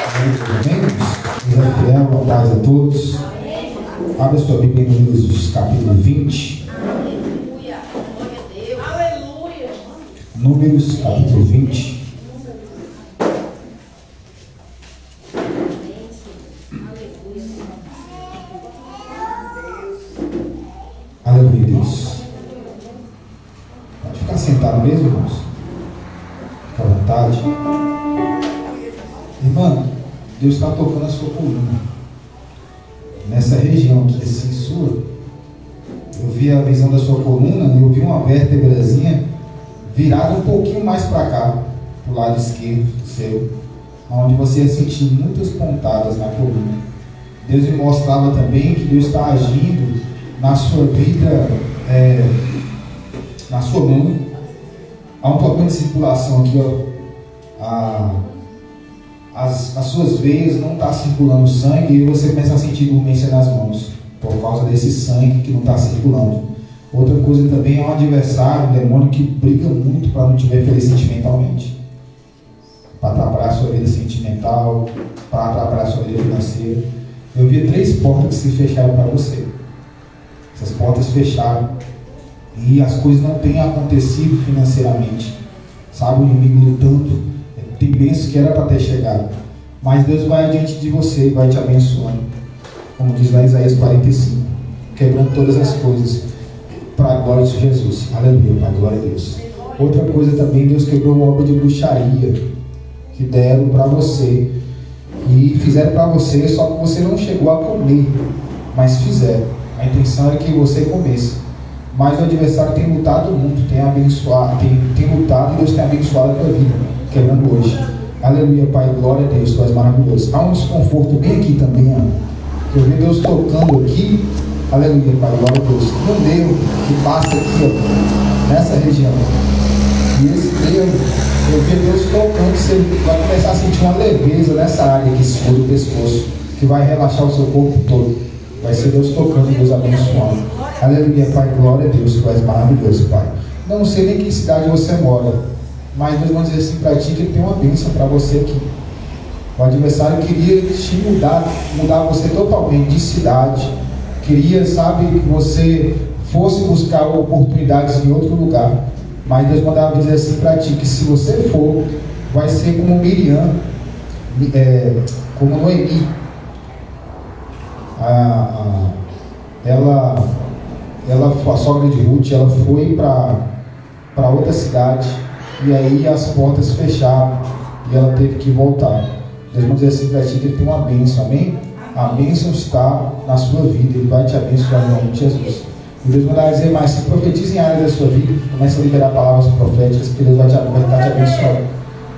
Amém? Deus é fiel, boa paz a todos. Abra sua Bíblia em Números capítulo 20. Aleluia. Glória a Deus. Aleluia. Números capítulo 20. Aleluia, Deus. Pode ficar sentado mesmo, irmãos? Fica à vontade. Irmã, Deus está tocando a sua coluna. Nessa região aqui, assim, sua. Eu vi a visão da sua coluna e eu vi uma vértebrazinha virada um pouquinho mais para cá, pro lado esquerdo do seu, onde você ia sentir muitas pontadas na coluna. Deus me mostrava também que Deus está agindo na sua vida, na sua mão. Há um problema de circulação aqui, ó. As suas veias não estão circulando sangue e você começa a sentir dormência nas mãos por causa desse sangue que não está circulando. Outra coisa também é um adversário, um demônio que briga muito para não te ver feliz sentimentalmente, para atrapalhar a sua vida sentimental, para atrapalhar a sua vida financeira. Eu vi 3 portas que se fecharam para você. Essas portas fecharam e as coisas não têm acontecido financeiramente, sabe? O inimigo lutando. Tem bênçãos que era para ter chegado, mas Deus vai adiante de você e vai te abençoando, como diz lá Isaías 45, quebrando todas as coisas para a glória de Jesus. Aleluia, Pai, glória a Deus. Outra coisa também, Deus quebrou uma obra de bruxaria que deram para você e fizeram para você, só que você não chegou a comer, mas fizeram. A intenção era que você comesse, mas o adversário tem lutado muito, tem abençoado, tem lutado e Deus tem abençoado a tua vida, quebrando hoje. Aleluia, Pai, glória a Deus, tu és maravilhoso. Há um desconforto bem aqui também, ó. Eu vi Deus tocando aqui. Aleluia, Pai, glória a Deus. No nervo que passa aqui, ó, nessa região. E esse nervo, eu vi Deus tocando, você vai começar a sentir uma leveza nessa área aqui, sua do pescoço, que vai relaxar o seu corpo todo. Vai ser Deus tocando, Deus abençoando. Aleluia, Pai, glória a Deus, tu és maravilhoso, Pai. Não sei nem em que cidade você mora, mas Deus vai dizer assim para ti que Ele tem uma bênção para você aqui. O adversário queria te mudar você totalmente de cidade. Queria, sabe, que você fosse buscar oportunidades em outro lugar. Mas Deus mandava dizer assim para ti que se você for, vai ser como Miriam, como Noemi. A sogra de Ruth, ela foi para outra cidade. E aí as portas fecharam e ela teve que voltar. Deus vai dizer assim para ti que Ele tem uma bênção, amém? A bênção está na sua vida, Ele vai te abençoar em nome de Jesus. E Deus vai dizer mais, se profetiza em áreas da sua vida, comece a liberar palavras proféticas, que Deus vai estar te abençoando.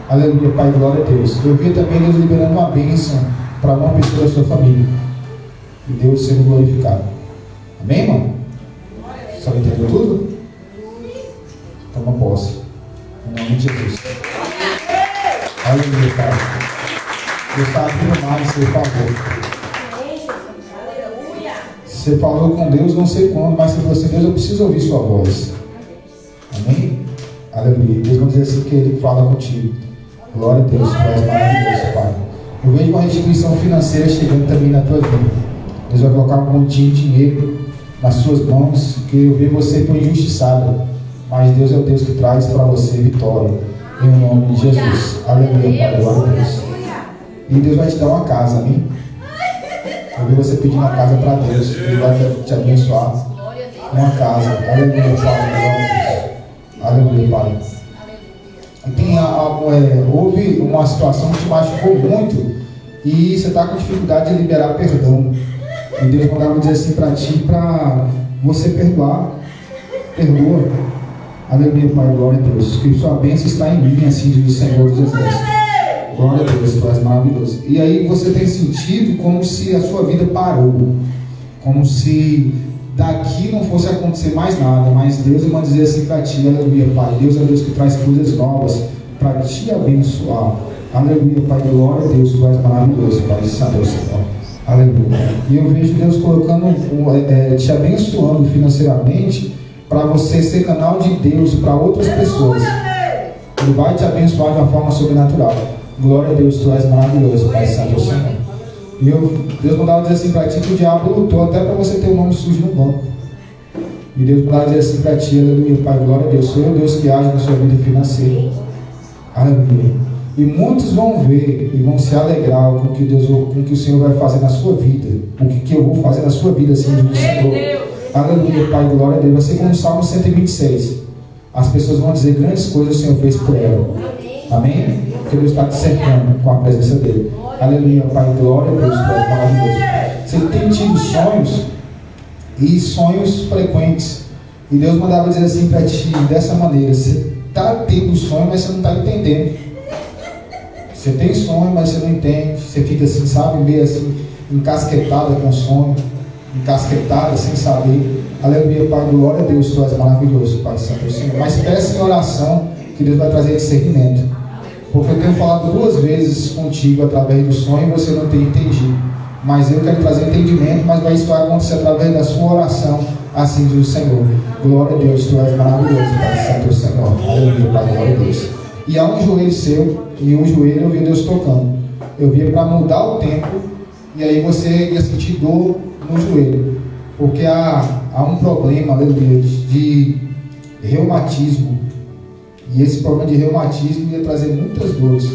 Aleluia, Pai, glória a Deus. Eu vi também Deus liberando uma bênção para uma pessoa da sua família. E Deus sendo glorificado. Amém, irmão? Só entendeu tudo? Toma posse. Em nome de Jesus. Aleluia, Pai. Deus está afirmado em seu favor. Você falou com Deus, não sei quando, mas você falou assim: Deus, eu preciso ouvir sua voz. Amém? Aleluia. Deus vai dizer assim que Ele fala contigo. Glória a Deus, tu és maravilhoso, Pai. Eu vejo uma restituição financeira chegando também na tua vida. Deus vai colocar um montinho de dinheiro nas suas mãos, que eu vejo você foi injustiçado. Mas Deus é o Deus que traz para você vitória. Em nome de Jesus. Aleluia, Pai. Glória a Deus. E Deus vai te dar uma casa, amém? Eu vi você pedindo uma casa para Deus. Ele vai te abençoar. Uma casa. Aleluia, Pai. Glória a Deus. Aleluia, Pai. E houve uma situação que te machucou muito e você está com dificuldade de liberar perdão. E Deus mandava dizer assim para ti, para você perdoar. Perdoa. Aleluia, Pai, glória a Deus. Que sua bênção está em mim, assim diz o Senhor dos Exércitos. Glória a Deus, tu és maravilhoso. E aí você tem sentido como se a sua vida parou. Como se daqui não fosse acontecer mais nada. Mas Deus vai dizer assim para ti, aleluia, Pai. Deus é Deus que traz coisas novas para te abençoar. Aleluia, Pai, glória a Deus, tu és maravilhoso, Pai. Santo Senhor. Aleluia. E eu vejo Deus colocando, te abençoando financeiramente, para você ser canal de Deus para outras pessoas. Ele vai te abençoar de uma forma sobrenatural. Glória a Deus, tu és maravilhoso, Pai Santo, Senhor. E Deus mandava dizer assim para ti que o diabo lutou até para você ter o nome sujo no banco. E Deus mandava dizer assim para ti, aleluia, Pai, glória a Deus, sou eu Deus que age na sua vida financeira. Aleluia. E muitos vão ver e vão se alegrar com o que o Senhor vai fazer na sua vida. O que eu vou fazer na sua vida, Senhor do Senhor. Aleluia, Pai, glória a Deus. Vai ser como o Salmo 126. As pessoas vão dizer grandes coisas o Senhor fez por ela. Amém? Porque Deus está te cercando com a presença dele. Aleluia, Pai, glória a Deus, Pai, maravilhoso. Você tem tido sonhos e sonhos frequentes. E Deus mandava dizer assim para ti, dessa maneira: você está tendo sonho, mas você não está entendendo. Você tem sonho, mas você não entende. Você fica assim, sabe, meio assim, encasquetada com o sonho, encasquetada sem saber. Aleluia, Pai, glória a Deus, tu és maravilhoso, Pai Santo, Senhor. Mas peça em oração que Deus vai trazer discernimento. Porque eu tenho falado 2 vezes contigo através do sonho e você não tem entendido. Mas eu quero trazer entendimento, mas isso vai acontecer através da sua oração, assim diz o Senhor. Glória a Deus, tu és maravilhoso, Pai Santo, Senhor. Aleluia, Pai, glória a Deus. E há um joelho seu, e um joelho eu vi Deus tocando. Eu via para mudar o tempo, e aí você ia sentir dor no joelho. Porque há um problema, aleluia, de reumatismo. E esse problema de reumatismo ia trazer muitas dores.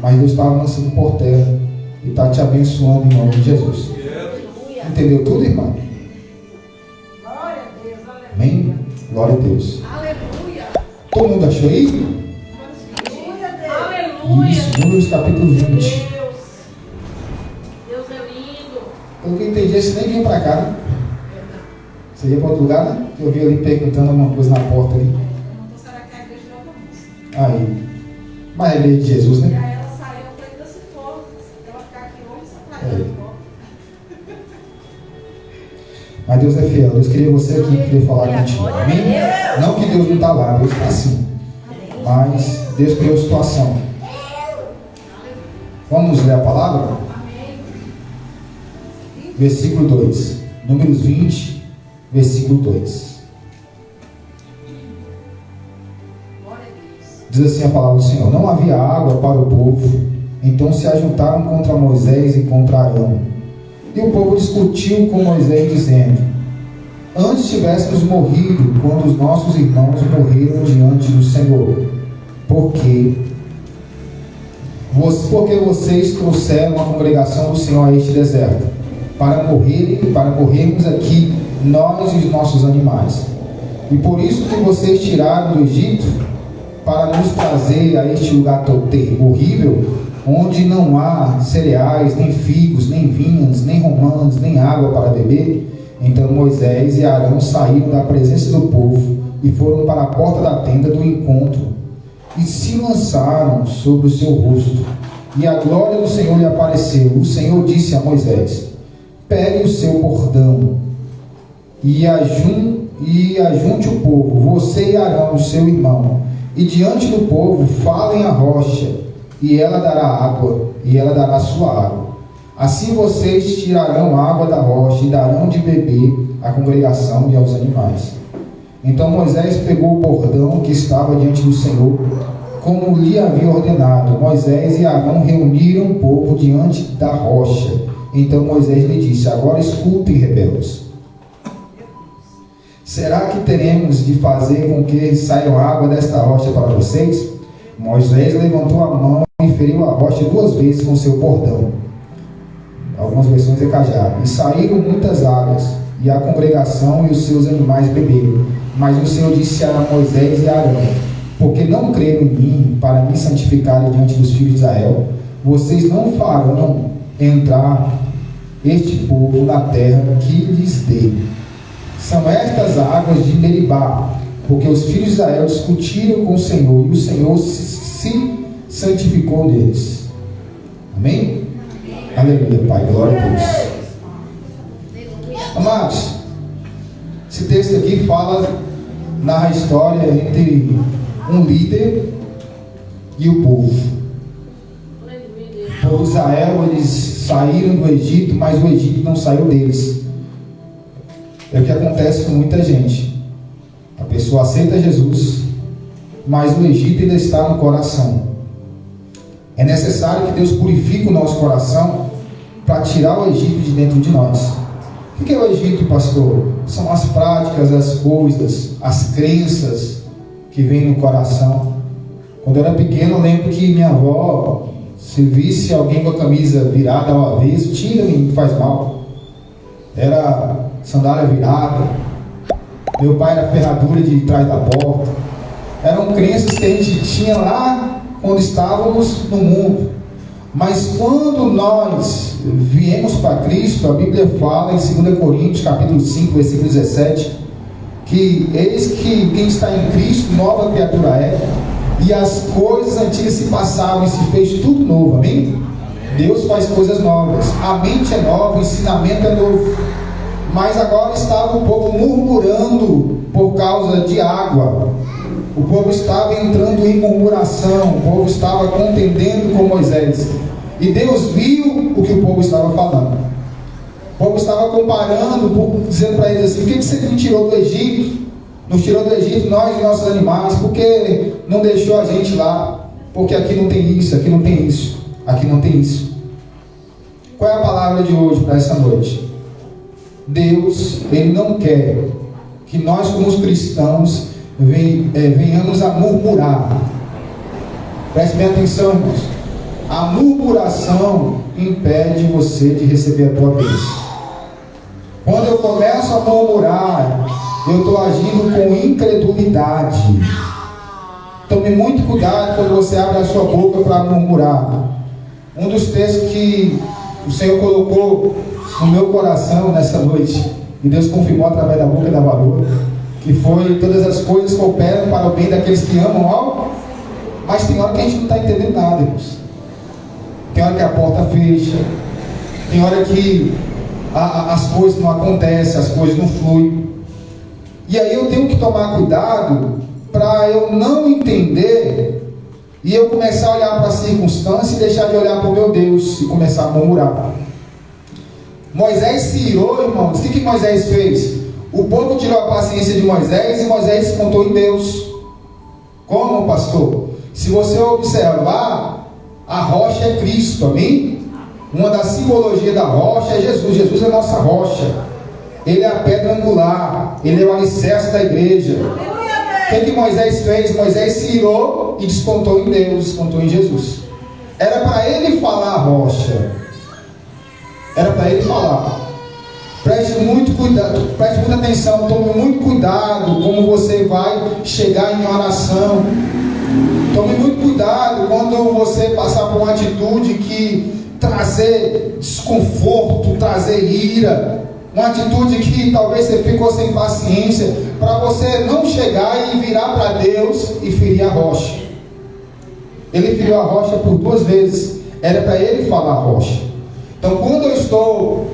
Mas Deus estava lançando por terra e está te abençoando em nome de Jesus. Entendeu tudo, irmão? Glória a Deus, aleluia. Amém? Glória a Deus. Aleluia. Todo mundo achou aí? Aleluia. Isso, Números capítulo 20. Deus é lindo. Pelo que eu entendi, você nem vinha para cá, né? Você ia para outro lugar, né? Eu vi ali perguntando alguma coisa na porta ali. Será que a igreja não começa? Aí. Mas é lei de Jesus, E né? aí ela saiu, eu falei, se for, ela ficar aqui hoje, você tá aqui. Mas Deus é fiel. Deus queria você aqui, queria falar contigo. Amém? Não que Deus não está lá, Deus está sim. Mas Deus criou situação. Vamos ler a palavra? Versículo 2. Números 20, versículo 2. Diz assim a palavra do Senhor: não havia água para o povo, então se ajuntaram contra Moisés e contra Arão. E o povo discutiu com Moisés, dizendo: antes tivéssemos morrido quando os nossos irmãos morreram diante do Senhor. Porque vocês trouxeram a congregação do Senhor a este deserto, para morrermos aqui, nós e os nossos animais. E por isso que vocês tiraram do Egito, para nos trazer a este lugar horrível, onde não há cereais, nem figos, nem vinhas, nem romãs, nem água para beber. Então Moisés e Arão saíram da presença do povo e foram para a porta da tenda do encontro e se lançaram sobre o seu rosto. E a glória do Senhor lhe apareceu. O Senhor disse a Moisés: pegue o seu bordão e ajunte o povo, você e Arão, o seu irmão, e diante do povo falem a rocha, e ela dará água, e ela dará sua água. Assim vocês tirarão água da rocha e darão de beber à congregação e aos animais. Então Moisés pegou o bordão que estava diante do Senhor, como lhe havia ordenado. Moisés e Arão reuniram o povo diante da rocha. Então Moisés lhe disse: agora escutem, rebeldes. Será que teremos de fazer com que saia água desta rocha para vocês? Moisés levantou a mão e feriu a rocha 2 vezes com seu bordão. Algumas versões é cajado. E saíram muitas águas, e a congregação e os seus animais beberam. Mas o Senhor disse a Moisés e a Arão: porque não creram em mim para me santificarem diante dos filhos de Israel, vocês não farão entrar este povo na terra que lhes dei. São estas águas de Meribá, porque os filhos de Israel discutiram com o Senhor, e o Senhor se santificou deles. Amém? Aleluia, Pai, glória a Deus. Amados, esse texto aqui narra a história entre um líder e o povo. O povo de Israel, eles saíram do Egito, mas o Egito não saiu deles. É o que acontece com muita gente. A pessoa aceita Jesus, mas o Egito ainda está no coração. É necessário que Deus purifique o nosso coração para tirar o Egito de dentro de nós. O que é o Egito, pastor? São as práticas, as coisas, as crenças que vêm no coração. Quando eu era pequeno, eu lembro que minha avó, se visse alguém com a camisa virada ao avesso, tira-me, faz mal. Era sandália virada. Meu pai era ferradura de trás da porta. Eram crenças que a gente tinha lá quando estávamos no mundo. Mas quando nós viemos para Cristo, a Bíblia fala em 2 Coríntios, capítulo 5, versículo 17, que eis que quem está em Cristo, nova criatura é, e as coisas antigas se passaram e se fez tudo novo, amém? Deus faz coisas novas, a mente é nova, o ensinamento é novo. Mas agora estava o povo murmurando por causa de água. O povo estava entrando em murmuração, o povo estava contendendo com Moisés. E Deus viu o que o povo estava falando. O povo estava comparando, dizendo para eles assim: por que você me tirou do Egito? Nos tirou do Egito, nós e nossos animais, porque não deixou a gente lá? Porque aqui não tem isso, aqui não tem isso, aqui não tem isso. Qual é a palavra de hoje para essa noite? Deus, Ele não quer que nós como os cristãos venhamos a murmurar. Preste bem atenção, irmãos. A murmuração impede você de receber a tua bênção. Quando eu começo a murmurar, eu estou agindo com incredulidade. Tome muito cuidado quando você abre a sua boca para murmurar. Um dos textos que o Senhor colocou no meu coração nessa noite, e Deus confirmou através da boca da valor, que foi: todas as coisas cooperam para o bem daqueles que amam ao... Mas tem hora que a gente não está entendendo nada, irmãos. Tem hora que a porta fecha, tem hora que as coisas não acontecem, as coisas não fluem. E aí eu tenho que tomar cuidado para eu não entender e eu começar a olhar para a circunstância e deixar de olhar para o meu Deus e começar a murmurar. Moisés se irou, irmãos. O que Moisés fez? O povo tirou a paciência de Moisés e Moisés se contou em Deus. Como, pastor? Se você observar, a rocha é Cristo, amém? Uma das simbologias da rocha é Jesus. Jesus é a nossa rocha. Ele é a pedra angular. Ele é o alicerce da igreja. O que Moisés fez? Moisés se irou e descontou em Deus, descontou em Jesus. Era para ele falar a rocha. Era para ele falar. Preste muito cuidado, preste muita atenção, tome muito cuidado como você vai chegar em oração. Tome muito cuidado quando você passar por uma atitude que trazer desconforto, trazer ira, uma atitude que talvez você ficou sem paciência, para você não chegar e virar para Deus e ferir a rocha. Ele feriu a rocha por 2 vezes, era para ele falar a rocha. Então, quando eu estou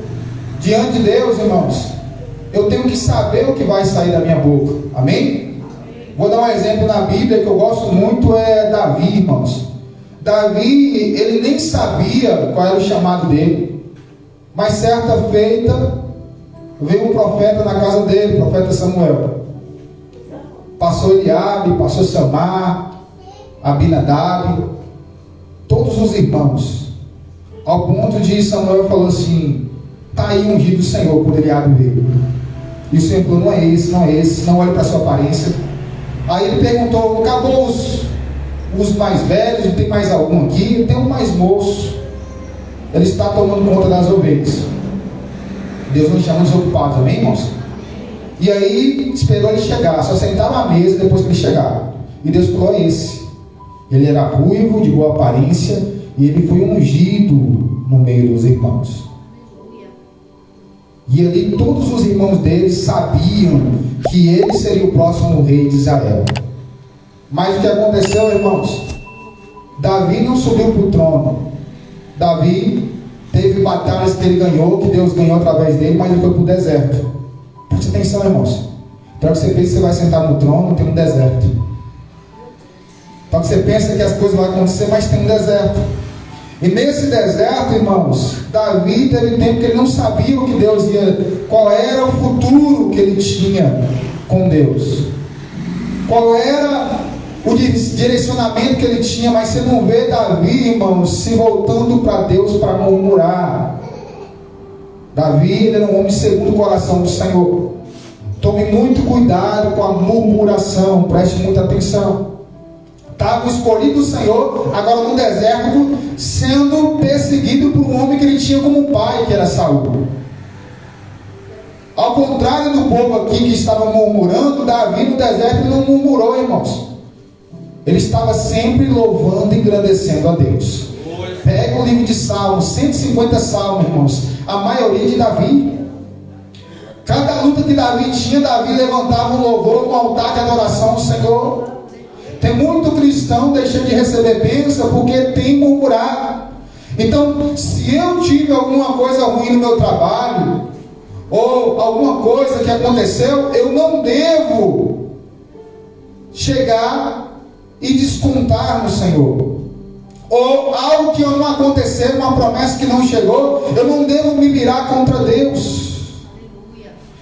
diante de Deus, irmãos, eu tenho que saber o que vai sair da minha boca, amém? Vou dar um exemplo na Bíblia que eu gosto muito, é Davi, irmãos. Davi, ele nem sabia qual era o chamado dele, mas certa feita, veio um profeta na casa dele, o profeta Samuel. Passou Eliabe, passou Samar, Abinadab, todos os irmãos, ao ponto de Samuel falou assim: está aí ungido do Senhor, quando Eliabe veio. E o Senhor falou: não é esse, não é esse, não olhe para a sua aparência. Aí ele perguntou: acabou os mais velhos, não tem mais algum aqui? Tem um mais moço, ele está tomando conta das ovelhas. Deus não chama desocupados, amém, irmãos? E aí esperou ele chegar, só sentava à mesa depois que ele chegava. E Deus falou: é esse. Ele era ruivo, de boa aparência, e ele foi ungido no meio dos irmãos. E ali todos os irmãos dele sabiam que ele seria o próximo rei de Israel. Mas o que aconteceu, irmãos? Davi não subiu para o trono. Davi teve batalhas que ele ganhou, que Deus ganhou através dele, mas ele foi para o deserto. Preste atenção, irmãos. Então que você pensa que você vai sentar no trono, tem um deserto. Então que você pensa que as coisas vão acontecer, mas tem um deserto. E nesse deserto, irmãos, Davi teve tempo que ele não sabia o que Deus ia, qual era o futuro que ele tinha com Deus, qual era o direcionamento que ele tinha, mas você não vê Davi, irmãos, se voltando para Deus para murmurar. Davi, ele era um homem segundo o coração do Senhor. Tome muito cuidado com a murmuração, preste muita atenção. Estava o escolhido do Senhor, agora no deserto, sendo perseguido por um homem que ele tinha como pai, que era Saul. Ao contrário do povo aqui que estava murmurando, Davi no deserto não murmurou, irmãos. Ele estava sempre louvando e engrandecendo a Deus. Pega o livro de Salmos, 150 salmos, irmãos, a maioria de Davi. Cada luta que Davi tinha, Davi levantava um louvor, um altar de adoração ao Senhor. Tem muito cristão deixando de receber bênção porque tem murmurado. Então, se eu tive alguma coisa ruim no meu trabalho, ou alguma coisa que aconteceu, eu não devo chegar e descontar no Senhor. Ou algo que não aconteceu, uma promessa que não chegou, eu não devo me virar contra Deus.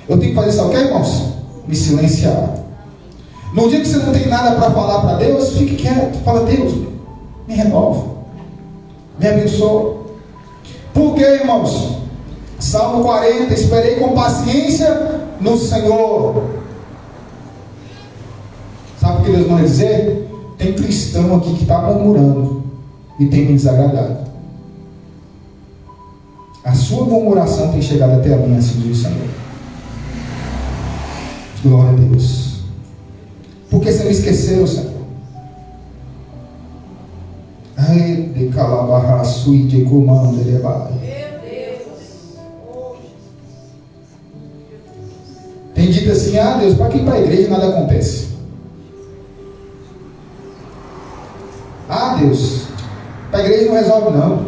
Eu tenho que fazer isso, ok, irmãos? Me silenciar. No dia que você não tem nada para falar para Deus, fique quieto. Fala: Deus, me renova, me abençoa. Por quê, irmãos? Salmo 40: esperei com paciência no Senhor. Sabe o que Deus vai dizer? Tem cristão aqui que está murmurando e tem me desagradado. A sua murmuração tem chegado até a mim, assim diz o Senhor. Glória a Deus. Porque você me esqueceu, Senhor? Ai, de calabarra, sui de comando, ele vai. Tem dito assim: ah, Deus, para que ir para a igreja nada acontece? Ah, Deus, para a igreja não resolve não.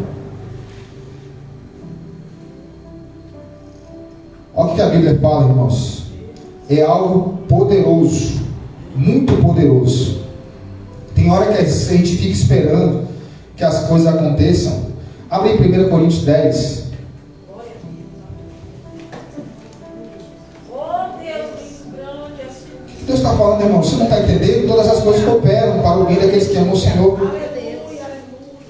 Olha o que a Bíblia fala, irmãos. É algo poderoso, muito poderoso. Tem hora que a gente fica esperando que as coisas aconteçam. Abre em 1 Coríntios 10. Deus está falando, irmão, você não está entendendo? Todas as coisas cooperam para o bem daqueles que amam o Senhor.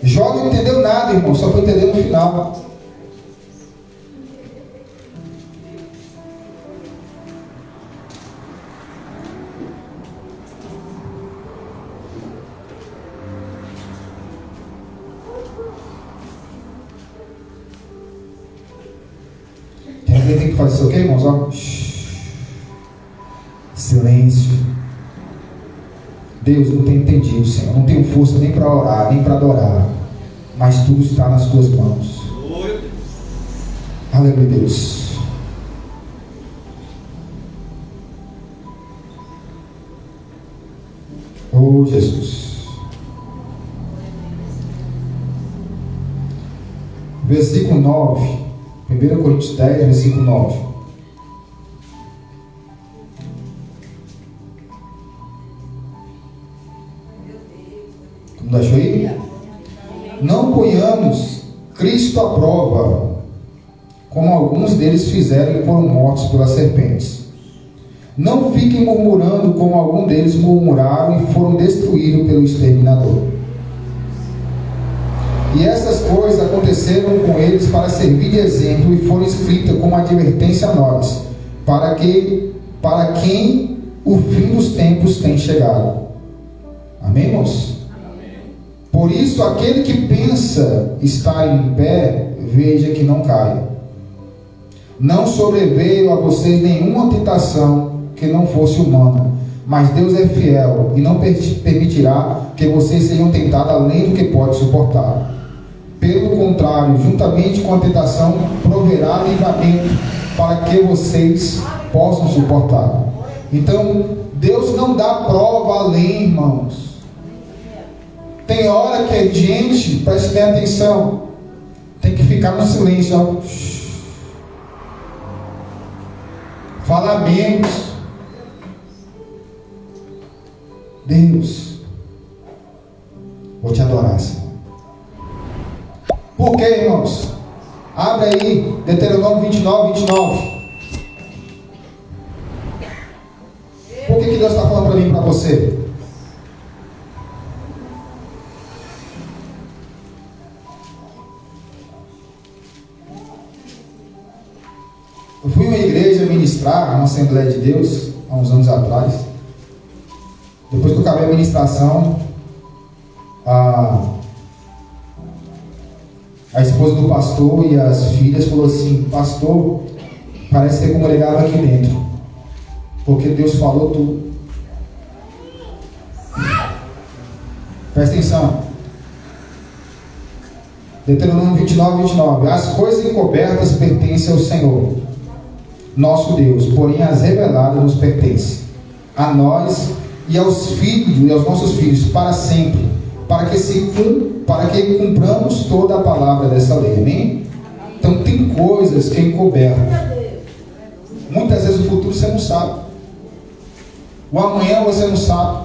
Jó não entendeu nada, irmão, só foi entender no final. Tem que fazer isso, ok, irmãos? Ó. Silêncio. Deus, não tenho entendido, Senhor. Não tenho força nem para orar, nem para adorar. Mas tudo está nas tuas mãos. Aleluia, Deus. Oh, Jesus. Versículo 9. 1 Coríntios 10, versículo 9. Como achou aí? Não ponhamos Cristo à prova, como alguns deles fizeram e foram mortos pelas serpentes. Não fiquem murmurando, como alguns deles murmuraram e foram destruídos pelo exterminador. E essas coisas aconteceram com eles para servir de exemplo e foram escritas como advertência a nós, para quem o fim dos tempos tem chegado. Amém, irmãos? Amém. Por isso, aquele que pensa estar em pé, veja que não caia. Não sobreveio a vocês nenhuma tentação que não fosse humana, mas Deus é fiel e não permitirá que vocês sejam tentados além do que pode suportar. Pelo contrário, juntamente com a tentação, proverá livramento para que vocês possam suportar. Então, Deus não dá prova além, irmãos. Tem hora que a gente, preste bem atenção, tem que ficar no silêncio, ó. Falar menos. Deus, vou te adorar, Senhor. Por quê, irmãos? Abre aí, Deuteronômio 29, 29. Por que Deus está falando para mim e para você? Eu fui em uma igreja ministrar, uma Assembleia de Deus, há uns anos atrás. Depois que eu acabei a ministração, a esposa do pastor e as filhas falou assim: pastor, parece ter congregado aqui dentro, porque Deus falou tudo. Presta atenção. Deuteronômio 29. As coisas encobertas pertencem ao Senhor, nosso Deus, porém as reveladas nos pertencem, a nós e aos filhos e aos nossos filhos para sempre, para que cumpramos toda a palavra dessa lei. Amém? Então tem coisas que é encobertas. Muitas vezes o futuro você não sabe, o amanhã você não sabe.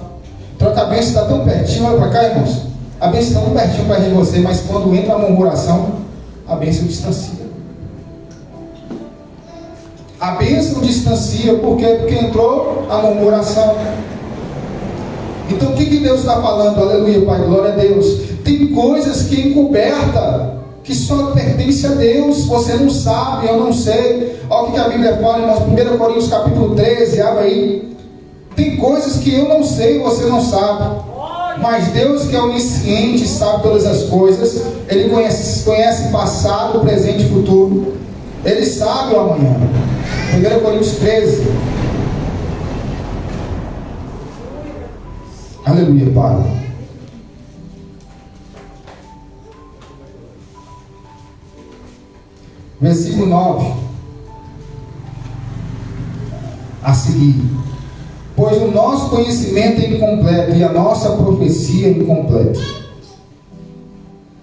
Troca a bênção, está tão pertinho. Olha para cá, irmãos. A bênção está tão pertinho perto de você, mas quando entra a murmuração, a bênção distancia. A bênção distancia, por quê? Porque entrou a murmuração. Então o que Deus está falando? Aleluia, Pai, glória a Deus. Tem coisas que é encoberta, que só pertence a Deus. Você não sabe, eu não sei. Olha o que a Bíblia fala, irmãos. 1 Coríntios capítulo 13, abre aí. Tem coisas que eu não sei, você não sabe. Mas Deus, que é onisciente, sabe todas as coisas. Ele conhece passado, presente e futuro. Ele sabe o amanhã. 1 Coríntios 13. Aleluia, Pai. Versículo 9. A seguir: pois o nosso conhecimento é incompleto e a nossa profecia é incompleta.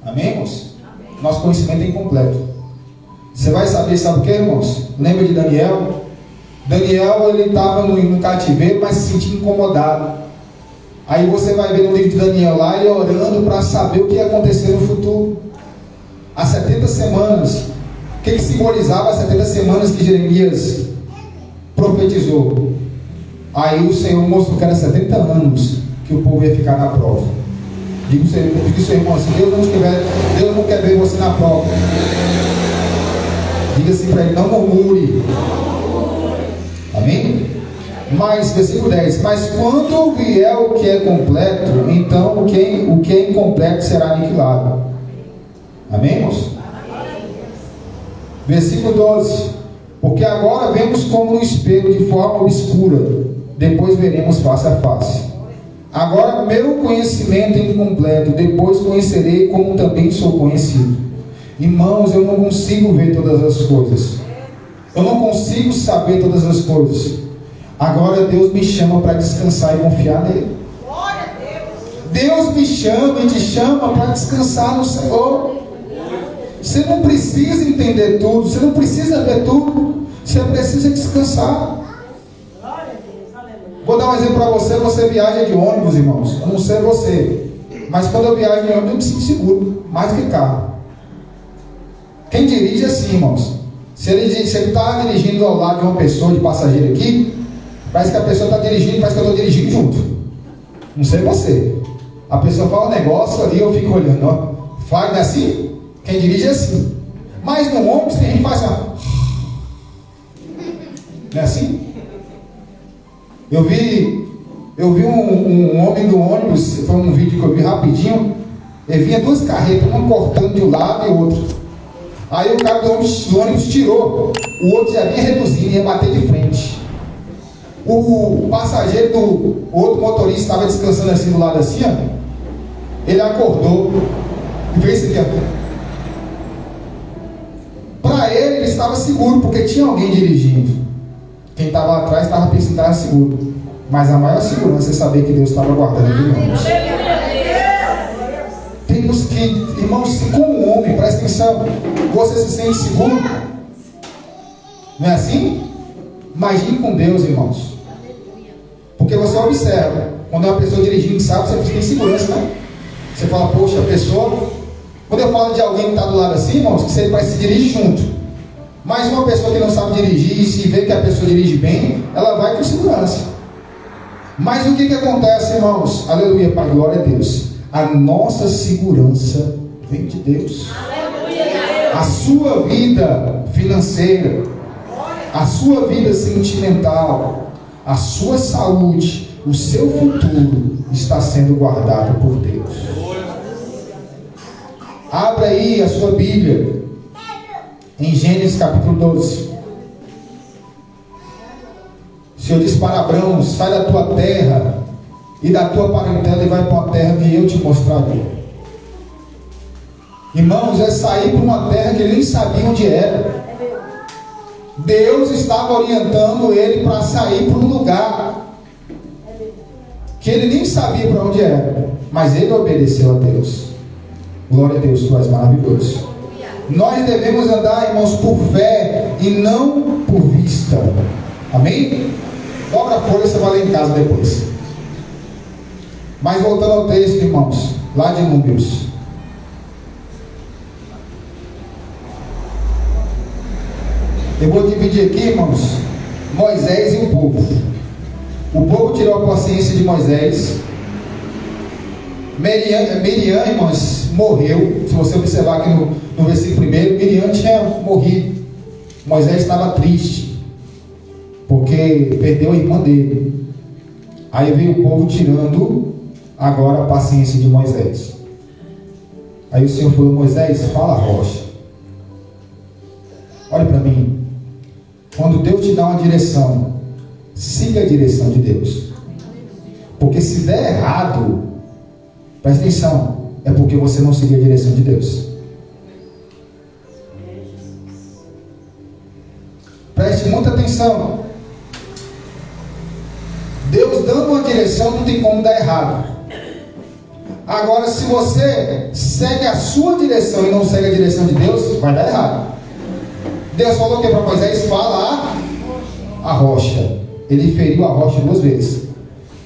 Amém, irmãos? Amém. Nosso conhecimento é incompleto. Você vai saber, sabe o que, irmãos? Lembra de Daniel? Daniel, ele estava no cativeiro, mas se sentia incomodado. Aí você vai ver no livro de Daniel lá, ele orando para saber o que ia acontecer no futuro. As 70 semanas. O que simbolizava as 70 semanas que Jeremias profetizou? Aí o Senhor mostrou que era 70 anos que o povo ia ficar na prova. Diga ao seu irmão assim: Deus não quer ver você na prova. Diga assim para ele: não murmure. Amém? Mas, versículo 10: mas quando vier o que é completo, então o que é incompleto será aniquilado. Amém, irmãos? Versículo 12: porque agora vemos como no espelho de forma obscura, depois veremos face a face. Agora meu conhecimento é incompleto, depois conhecerei como também sou conhecido. Irmãos, eu não consigo ver todas as coisas. Eu não consigo saber todas as coisas. Agora Deus me chama para descansar e confiar nele. Deus me chama e te chama para descansar no Senhor. Você não precisa entender tudo, você não precisa ver tudo, você precisa descansar. Vou dar um exemplo para você. Você viaja de ônibus, irmãos. Eu não sei você, mas quando eu viajo de ônibus eu me sinto seguro, mais que carro. Quem dirige é assim, irmãos. Se ele está dirigindo ao lado de uma pessoa, de passageiro aqui, parece que a pessoa está dirigindo, parece que eu estou dirigindo junto. Não sei você. A pessoa fala um negócio ali, eu fico olhando, ó. Faz, não é assim? Quem dirige é assim. Mas no ônibus tem gente que faz assim, não é assim? Eu vi um homem do ônibus, foi um vídeo que eu vi rapidinho. Ele vinha duas carretas, uma cortando de um lado e outro. Aí o cara do ônibus tirou, o outro já vinha reduzindo, ia bater de frente. O passageiro do outro motorista estava descansando assim do lado assim, ó. Ele acordou e veio esse aqui, ó. Para ele estava seguro, porque tinha alguém dirigindo. Quem estava lá atrás estava pensando que estava seguro. Mas a maior segurança é saber que Deus estava guardando ele, irmãos. Temos que, irmãos, se como um homem, presta atenção, você se sente seguro? Não é assim? Imagine com Deus, irmãos. Porque você observa, quando é uma pessoa dirigindo, sabe, você tem segurança, né? Você fala, poxa, a pessoa. Quando eu falo de alguém que está do lado assim, irmãos, que você vai se dirigir junto. Mas uma pessoa que não sabe dirigir, e se vê que a pessoa dirige bem, ela vai com segurança. Mas o que acontece, irmãos? Aleluia, Pai, glória a Deus. A nossa segurança vem de Deus. A sua vida financeira, a sua vida sentimental, a sua saúde, o seu futuro está sendo guardado por Deus. Abra aí a sua Bíblia em Gênesis capítulo 12. O Senhor disse para Abraão: sai da tua terra e da tua parentela e vai para uma terra que eu te mostrarei. Irmãos, é sair para uma terra que ele nem sabia onde era. Deus estava orientando ele para sair para um lugar que ele nem sabia para onde era, mas ele obedeceu a Deus. Glória a Deus, tu és maravilhoso. Nós devemos andar, irmãos, por fé e não por vista. Amém? Dobra a folha, você vai ler em casa depois. Mas voltando ao texto, irmãos, lá de Números. Eu vou dividir aqui, irmãos, Moisés e o povo. O povo tirou a paciência de Moisés. Miriam, irmãos, morreu. Se você observar aqui no versículo 1, Miriam tinha morrido. Moisés estava triste, porque perdeu a irmã dele. Aí veio o povo tirando agora a paciência de Moisés. Aí o Senhor falou: Moisés, fala a rocha. Olha para mim. Quando Deus te dá uma direção, siga a direção de Deus. Porque se der errado, presta atenção, é porque você não seguiu a direção de Deus. Preste muita atenção. Deus dando uma direção não tem como dar errado. Agora, se você segue a sua direção e não segue a direção de Deus, vai dar errado. Deus falou que para Moisés: fala a rocha. Ele feriu a rocha 2 vezes.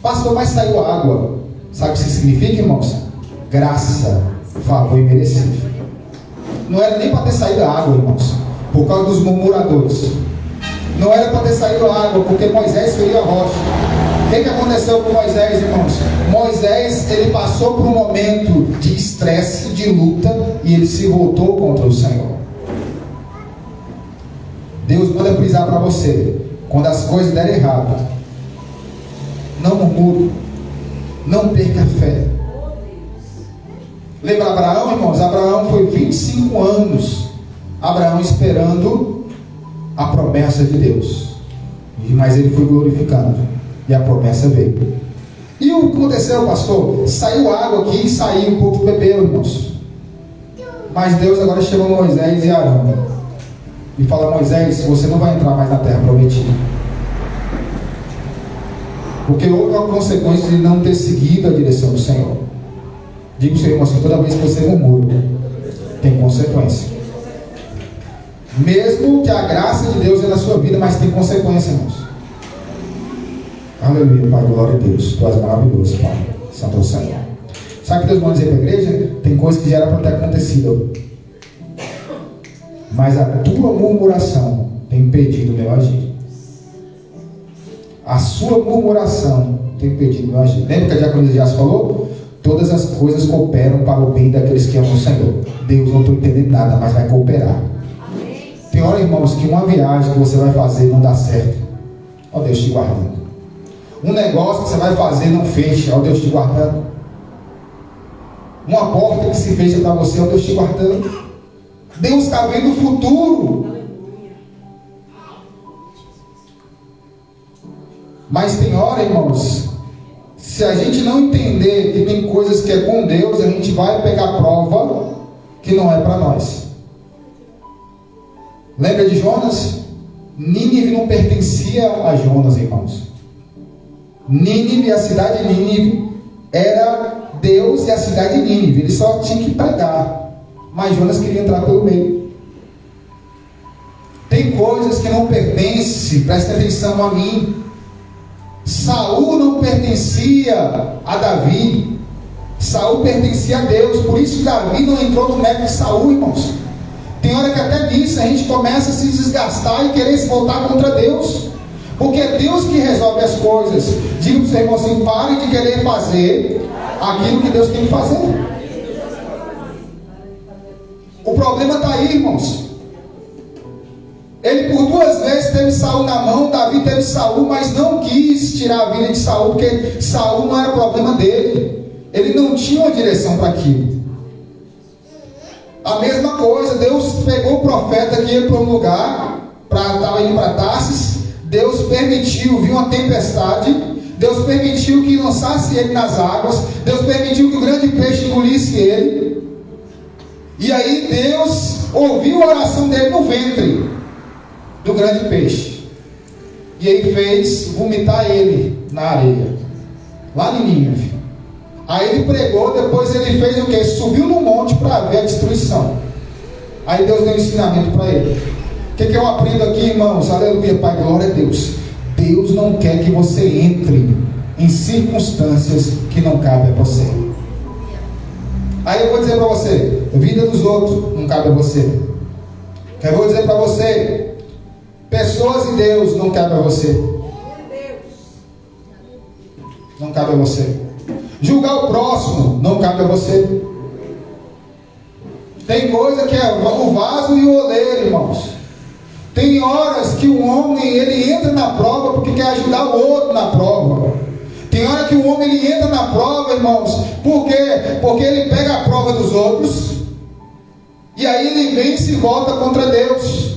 Pastor, mas saiu água. Sabe o que isso significa, irmãos? Graça, favor e merecido. Não era nem para ter saído a água, irmãos, por causa dos murmuradores. Não era para ter saído a água, porque Moisés feriu a rocha. O que aconteceu com Moisés, irmãos? Moisés, ele passou por um momento de estresse, de luta, e ele se voltou contra o Senhor. Deus manda frisar para você: quando as coisas derem errado, não murmure, não perca a fé. Lembra Abraão, irmãos? Abraão foi 25 anos Abraão esperando a promessa de Deus, mas ele foi glorificando e a promessa veio. E o que aconteceu, pastor? Saiu água aqui e saiu, o povo bebeu, irmãos. Mas Deus agora chamou Moisés e Arão e fala: Moisés, você não vai entrar mais na terra prometida, porque houve uma consequência de não ter seguido a direção do Senhor. Diga para o seu irmão assim: toda vez que você murmura, tem consequência. Mesmo que a graça de Deus é na sua vida, mas tem consequência, irmãos. Aleluia, Pai, glória a Deus. Tu és maravilhoso, Pai. Santo é o Senhor. Sabe o que Deus manda dizer para a igreja? Tem coisas que já era para ter acontecido, mas a tua murmuração tem impedido o meu agir. A sua murmuração tem impedido o meu agir. Lembra que a diaconisa já falou? Todas as coisas cooperam para o bem daqueles que amam o Senhor. Deus, não estou entendendo nada, mas vai cooperar. Tem hora, irmãos, que uma viagem que você vai fazer não dá certo. Ó Deus te guardando. Um negócio que você vai fazer não fecha. Ó Deus te guardando. Uma porta que se fecha para você. Ó Deus te guardando. Deus está vendo o futuro. Mas tem hora, irmãos, se a gente não entender que tem coisas que é com Deus, a gente vai pegar prova que não é para nós. Lembra de Jonas? Nínive não pertencia a Jonas, irmãos. Nínive, a cidade de Nínive, era Deus e a cidade de Nínive. Ele só tinha que pregar. Mas Jonas queria entrar pelo meio. Tem coisas que não pertencem, presta atenção a mim. Saul não pertencia a Davi. Saul pertencia a Deus. Por isso Davi não entrou no mérito de Saul, irmãos. Tem hora que até nisso a gente começa a se desgastar e querer se voltar contra Deus. Porque é Deus que resolve as coisas. Diga para o seu irmão assim: pare de querer fazer aquilo que Deus tem que fazer. O problema está aí, irmãos. Ele por 2 vezes teve Saul na mão, Davi teve Saul, mas não quis tirar a vida de Saul, porque Saul não era problema dele. Ele não tinha uma direção para aquilo. A mesma coisa, Deus pegou o profeta que ia para um lugar, estava indo para Tarsis, Deus permitiu, viu uma tempestade, Deus permitiu que lançasse ele nas águas, Deus permitiu que o grande peixe engolisse ele, e aí Deus ouviu a oração dele no ventre do grande peixe, e aí fez vomitar ele na areia, lá em Nínive. Aí ele pregou, depois ele fez o quê? Subiu no monte para ver a destruição. Aí Deus deu um ensinamento para ele. O que eu aprendo aqui, irmãos? Aleluia, Pai, glória a Deus. Deus não quer que você entre em circunstâncias que não cabem a você. Aí eu vou dizer para você, a vida dos outros não cabe a você. Eu vou dizer para você, pessoas e Deus não cabe a você. Não cabe a você. Julgar o próximo não cabe a você. Tem coisa que é o vaso e o oleiro, irmãos. Tem horas que o homem ele entra na prova porque quer ajudar o outro na prova. Tem hora que o homem ele entra na prova, irmãos, porque ele pega a prova dos outros e aí ele vence e volta contra Deus.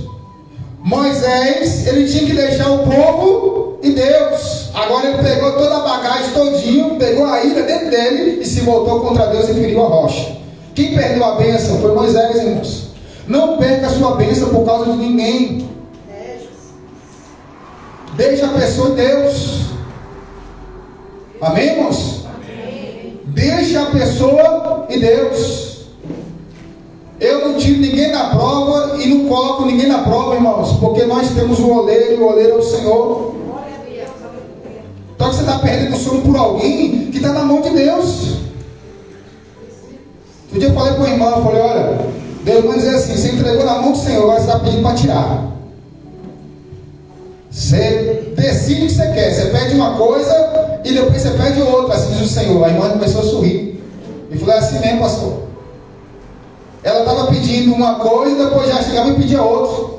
Moisés, ele tinha que deixar o povo e Deus. Agora ele pegou toda a bagagem todinho, pegou a ira dentro dele e se voltou contra Deus e feriu a rocha. Quem perdeu a bênção foi Moisés, irmãos. Não perca a sua bênção por causa de ninguém. Deixa a pessoa em Deus. Amém, irmãos? Amém. Deixa a pessoa em Deus. Eu não tiro ninguém na prova e não coloco ninguém na prova, irmãos, porque nós temos o oleiro e o oleiro é o Senhor. Então você está perdendo o sono por alguém que está na mão de Deus. Um dia eu falei para o irmão, eu falei, olha, Deus vai dizer assim, você entregou na mão do Senhor, agora você está pedindo para tirar. Você decide o que você quer, você pede uma coisa e depois você pede outra, assim diz o Senhor. A irmã começou a sorrir e falou, é assim mesmo, pastor. Ela estava pedindo uma coisa e depois já chegava e pedia outra.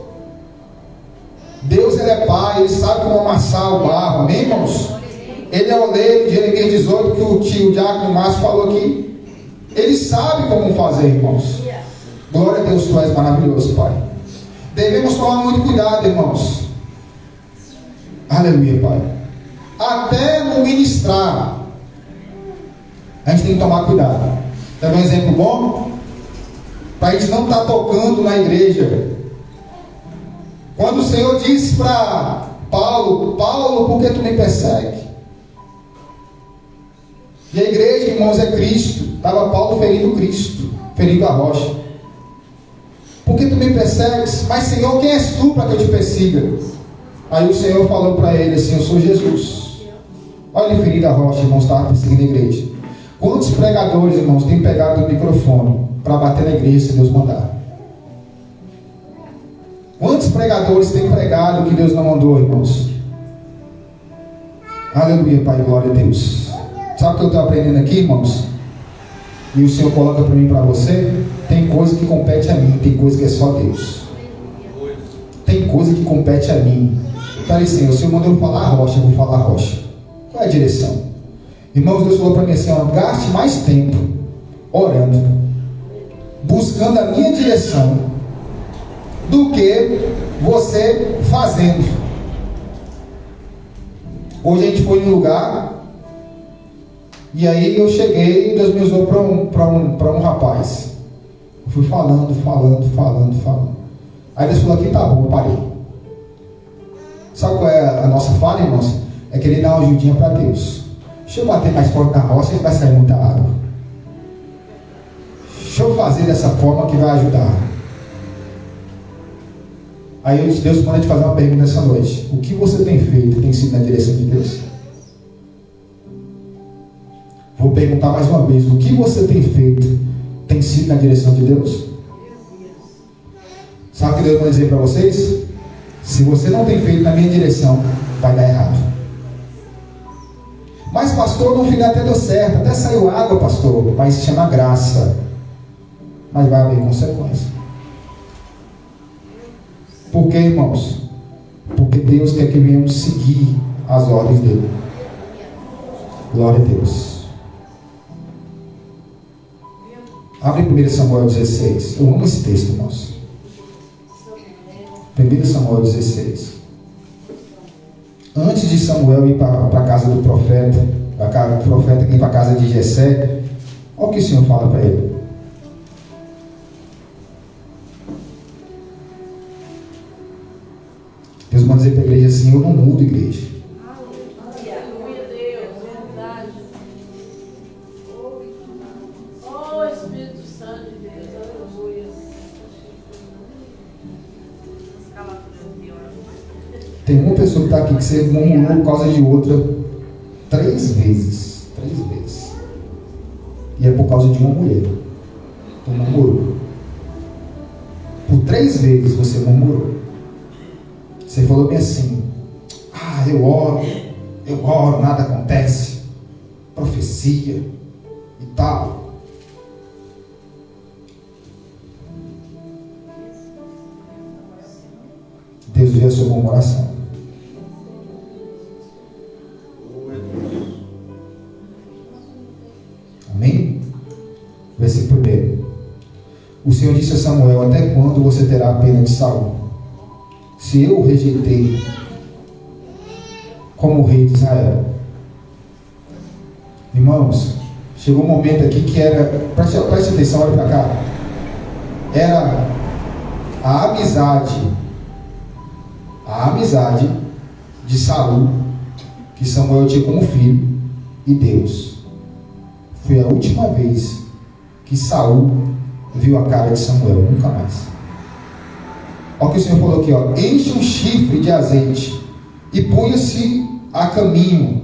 Deus, ele é pai, ele sabe como amassar o barro, amém, irmãos? Ele é oleiro, de Jeremias 18, que o tio Diácono Márcio falou aqui. Ele sabe como fazer, irmãos. Glória a Deus, tu és maravilhoso, Pai. Devemos tomar muito cuidado, irmãos. Aleluia, Pai. Até no ministrar, a gente tem que tomar cuidado. Quer ver um exemplo bom? Para a gente não estar tocando na igreja. Quando o Senhor disse para Paulo, Paulo, por que tu me persegue? E a igreja, irmãos, é Cristo. Estava Paulo ferindo Cristo, ferindo a rocha. Por que tu me persegues? Mas Senhor, quem és tu para que eu te persiga? Aí o Senhor falou para ele assim, eu sou Jesus. Olha ele ferindo a rocha, irmãos, estava perseguindo a igreja. Quantos pregadores, irmãos, têm pegado o microfone para bater na igreja se Deus mandar? Quantos pregadores têm pregado o que Deus não mandou, irmãos? Aleluia, Pai, glória a Deus. Sabe o que eu estou aprendendo aqui, irmãos? E o Senhor coloca para mim e para você. Tem coisa que compete a mim, tem coisa que é só Deus. Tem coisa que compete a mim. Peraí, Senhor, o Senhor mandou eu falar rocha, eu vou falar rocha. Qual é a direção? Irmãos, Deus falou para mim assim, ó, gaste mais tempo orando, buscando a minha direção, do que você fazendo. Hoje a gente foi em um lugar e aí eu cheguei e Deus me usou para um rapaz. Eu fui falando. Aí Deus falou aqui, tá bom, eu parei. Sabe qual é a nossa falha, irmãos? É querer dar uma ajudinha para Deus. Deixa eu bater mais forte na rocha que vai sair muita água. Deixa eu fazer dessa forma que vai ajudar. Aí Deus manda te fazer uma pergunta essa noite. O que você tem feito tem sido na direção de Deus? Vou perguntar mais uma vez. O que você tem feito tem sido na direção de Deus? Sabe o que Deus vai dizer para vocês? Se você não tem feito na minha direção, vai dar errado. Mas pastor, no final até deu certo, até saiu água, pastor, mas se chama graça. Mas vai haver consequência. Por Por quê, irmãos? Porque Deus quer que venhamos seguir as ordens dele. Glória a Deus. Abre 1 Samuel 16. Eu amo esse texto, irmãos. 1 Samuel 16. Antes de Samuel ir para a casa do profeta, o profeta ir para a casa de Jessé, olha o que o Senhor fala para ele. Deus manda dizer para a igreja assim: eu não mudo, igreja. Aleluia, Deus, verdade. Oh, Espírito Santo de Deus, aleluia. Tem uma pessoa que está aqui que você murmurou por causa de outra 3 vezes. 3 vezes. E é por causa de uma mulher. Tu murmurou. Por 3 vezes você murmurou. Você falou bem assim: eu oro, nada acontece. Profecia e tal. Deus vê a sua murmuração. Amém? Versículo 1. O Senhor disse a Samuel: até quando você terá pena de Saul? Se eu o rejeitei como rei de Israel. Irmãos, chegou um momento aqui que era, preste atenção, olha para cá, era a amizade de Saul, que Samuel tinha como filho, e Deus. Foi a última vez que Saul viu a cara de Samuel, nunca mais. Olha o que o Senhor falou aqui, ó: enche um chifre de azeite e ponha-se a caminho.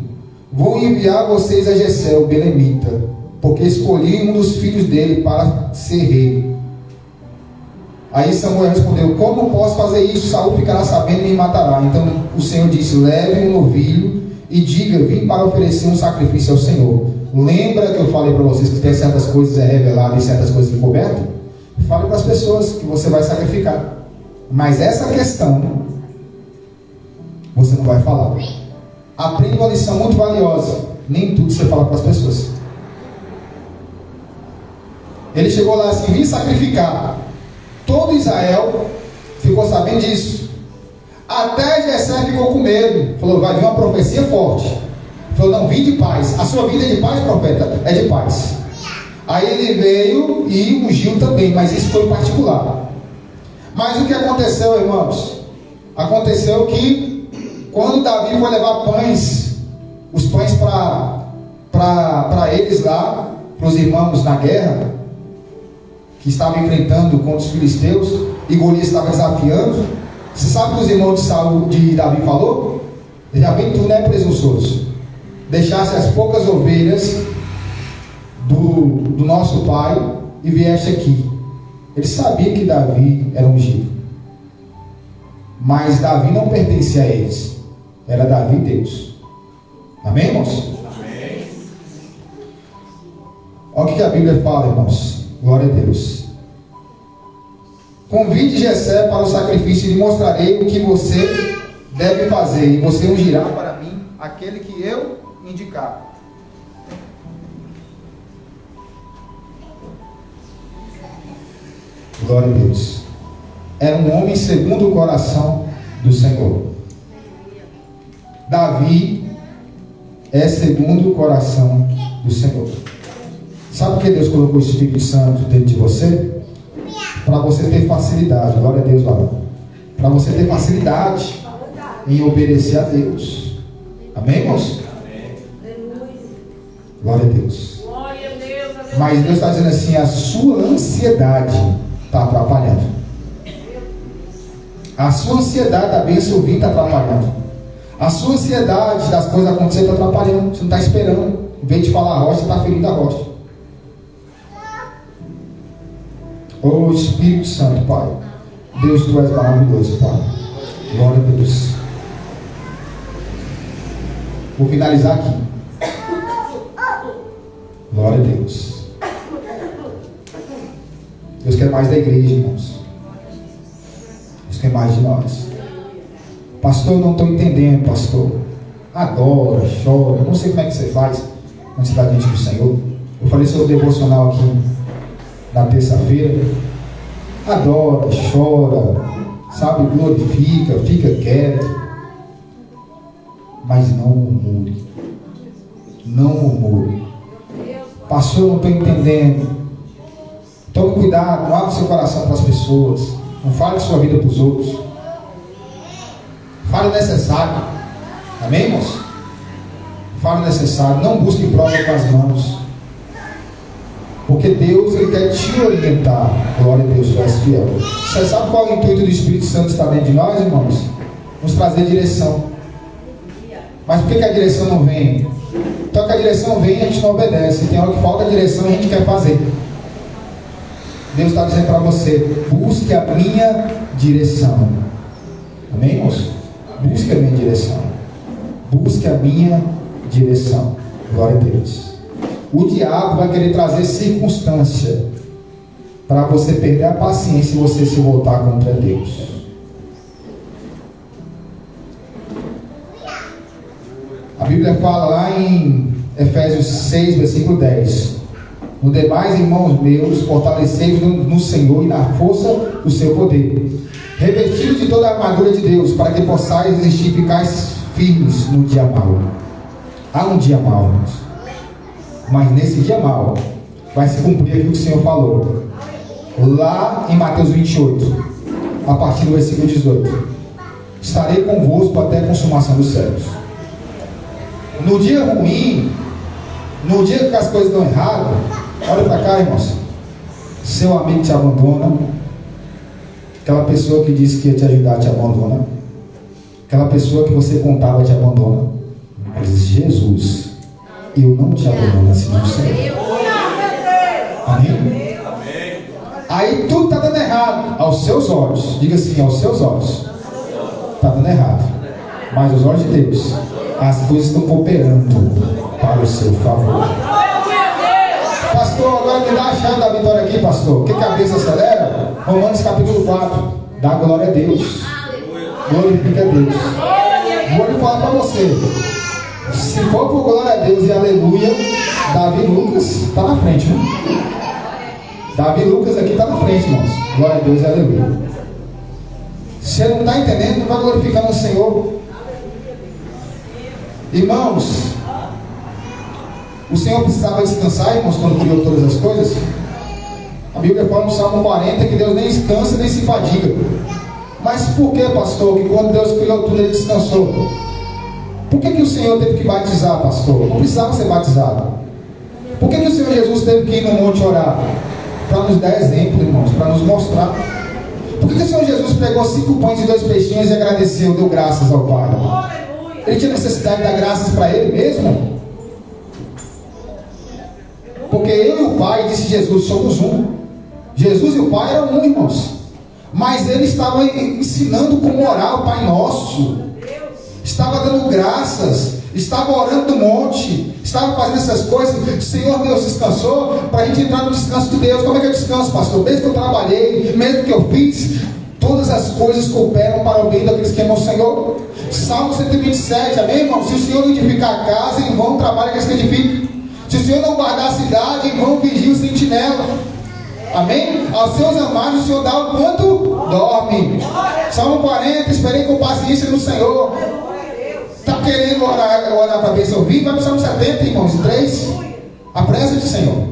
Vou enviar vocês a Jessé, o belemita, porque escolhi um dos filhos dele para ser rei. Aí Samuel respondeu: como posso fazer isso? Saul ficará sabendo e me matará. Então o Senhor disse: leve um novilho e diga: vim para oferecer um sacrifício ao Senhor. Lembra que eu falei para vocês que tem certas coisas reveladas e certas coisas encobertas? Fale para as pessoas que você vai sacrificar. Mas essa questão você não vai falar. Aprenda uma lição muito valiosa: nem tudo você fala para as pessoas. Ele chegou lá assim: vim sacrificar. Todo Israel ficou sabendo disso. Até Jessé ficou com medo. Falou: vai vir uma profecia forte. Falou: não, vim de paz. A sua vida é de paz, profeta? É de paz. Aí ele veio e ungiu também, mas isso foi particular. Mas o que aconteceu, irmãos? Aconteceu que quando Davi foi levar os pães para eles lá, para os irmãos na guerra, que estavam enfrentando contra os filisteus, e Golias estava desafiando, você sabe o que os irmãos de Davi falou? Já vem tu, né, presunçoso? Deixasse as poucas ovelhas do nosso pai e vieste aqui. Ele sabia que Davi era ungido, mas Davi não pertencia a eles. Era Davi Deus. Amém, irmãos? Amém. Olha o que a Bíblia fala, irmãos. Glória a Deus. Convide Jessé para o sacrifício e lhe mostrarei o que você deve fazer, e você ungirá para mim aquele que eu indicar. Glória a Deus. Era um homem segundo o coração do Senhor. Davi é segundo o coração do Senhor. Sabe por que Deus colocou o Espírito Santo dentro de você? Para você ter facilidade. Glória a Deus, varão. Para você ter facilidade em obedecer a Deus. Amém, irmãos? Glória a Deus. Mas Deus está dizendo assim: a sua ansiedade está atrapalhando. A sua ansiedade da bênção vir está atrapalhando. A sua ansiedade das coisas acontecendo está atrapalhando. Você não está esperando. Em vez de falar a rocha, você está ferindo a rocha. Oh Espírito Santo, Pai. Deus, Tu és maravilhoso, Pai. Glória a Deus. Vou finalizar aqui. Glória a Deus. Deus quer mais da igreja, irmãos. busquem mais de nós. Pastor, eu não estou entendendo, pastor. Adora, chora. Eu não sei como é que você faz quando você está diante do Senhor. Eu falei sobre o devocional aqui na terça-feira. Adora, chora, sabe, glorifica, fica quieto. Mas não murmure. Não murmure. Pastor, eu não estou entendendo. Tome cuidado, não abra seu coração para as pessoas. Não fale de sua vida para os outros. Fale o necessário. Amém, irmãos? Fale o necessário. Não busque prova com as mãos. Porque Deus, Ele quer te orientar. Glória a Deus, tu és fiel. Você sabe qual é o intuito do Espírito Santo estar dentro de nós, irmãos? Nos trazer direção. Mas por que a direção não vem? Então que a direção vem e a gente não obedece. Tem hora que falta a direção e a gente quer fazer. Deus está dizendo para você: busque a minha direção. Amém, irmãos? Busque a minha direção. Busque a minha direção. Glória a Deus. O diabo vai querer trazer circunstância para você perder a paciência e você se voltar contra Deus. A Bíblia fala lá em Efésios 6, versículo 10: no demais, irmãos meus, fortalecei-vos no Senhor e na força do seu poder, revestidos de toda a armadura de Deus, para que possais resistir e ficar firmes no dia mau. Há um dia mau, irmãos. Mas nesse dia mau vai se cumprir aquilo que o Senhor falou lá em Mateus 28, a partir do versículo 18: estarei convosco até a consumação dos séculos. No dia ruim, no dia que as coisas dão errado, olha para cá, irmãos. Seu amigo te abandona, aquela pessoa que disse que ia te ajudar te abandona, aquela pessoa que você contava te abandona. Mas Jesus, eu não te abandono assim, não sei. Amém? Aí tudo está dando errado aos seus olhos. Diga assim: aos seus olhos está dando errado, mas aos olhos de Deus as coisas estão cooperando para o seu favor. Pastor, agora me dá a chave da vitória aqui, pastor. O que a cabeça acelera? Romanos capítulo 4. Dá glória a Deus. Glorifica a Deus. Vou lhe falar para você. Se for por glória a Deus e aleluia, Davi Lucas está na frente, né? Davi Lucas aqui está na frente, irmãos. Glória a Deus e aleluia. Você não está entendendo, não vai glorificando o Senhor. Irmãos, o Senhor precisava descansar, irmãos, quando criou todas as coisas. A Bíblia fala no Salmo 40 que Deus nem descansa nem se fadiga. Mas por que, pastor, que quando Deus criou tudo Ele descansou? Por que o Senhor teve que batizar, pastor? Não precisava ser batizado. Por que o Senhor Jesus teve que ir no monte orar? Para nos dar exemplo, irmãos, para nos mostrar. Por que o Senhor Jesus pegou 5 pães e 2 peixinhos e agradeceu, deu graças ao Pai? Ele tinha necessidade de dar graças para Ele mesmo? Porque eu e o Pai, disse Jesus, somos um. Jesus e o Pai eram um, irmãos. Mas Ele estava ensinando como orar o Pai Nosso. Estava dando graças. Estava orando no monte. Estava fazendo essas coisas. Senhor Deus descansou para a gente entrar no descanso de Deus. Como é que eu descanso, pastor? Mesmo que eu trabalhei, mesmo que eu fiz, todas as coisas cooperam para o bem daqueles que amam o Senhor. Salmo 127, amém, irmão? Se o Senhor não edificar a casa, em vão trabalha aqueles que edificam. Se o Senhor não guardar a cidade, em vão vigia o sentinela. Amém? Aos seus amados o Senhor dá o quanto dorme. Salmo 40, esperei com paciência no Senhor. Está querendo orar para ver se eu vi? Vai para o Salmo 70, irmãos, 3. Apressa-te, Senhor.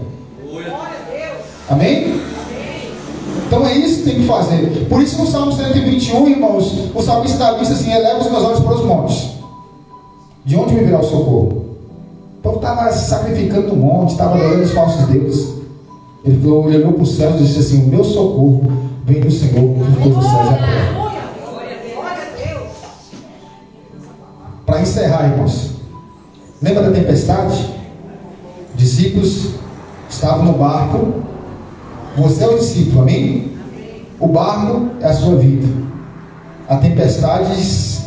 Amém? Então é isso que tem que fazer. Por isso no Salmo 121, irmãos, o salmista Davi disse assim: eleva os meus olhos para os montes. De onde me virá o socorro? O povo estava sacrificando no monte, estava adorando os falsos deuses. Ele falou, ele olhou para os céus e disse assim: o meu socorro vem do Senhor, que fez os céus e a terra. Para encerrar, irmãos, lembra da tempestade? Discípulos estavam no barco. Você é o discípulo, amém? O barco é a sua vida. A tempestade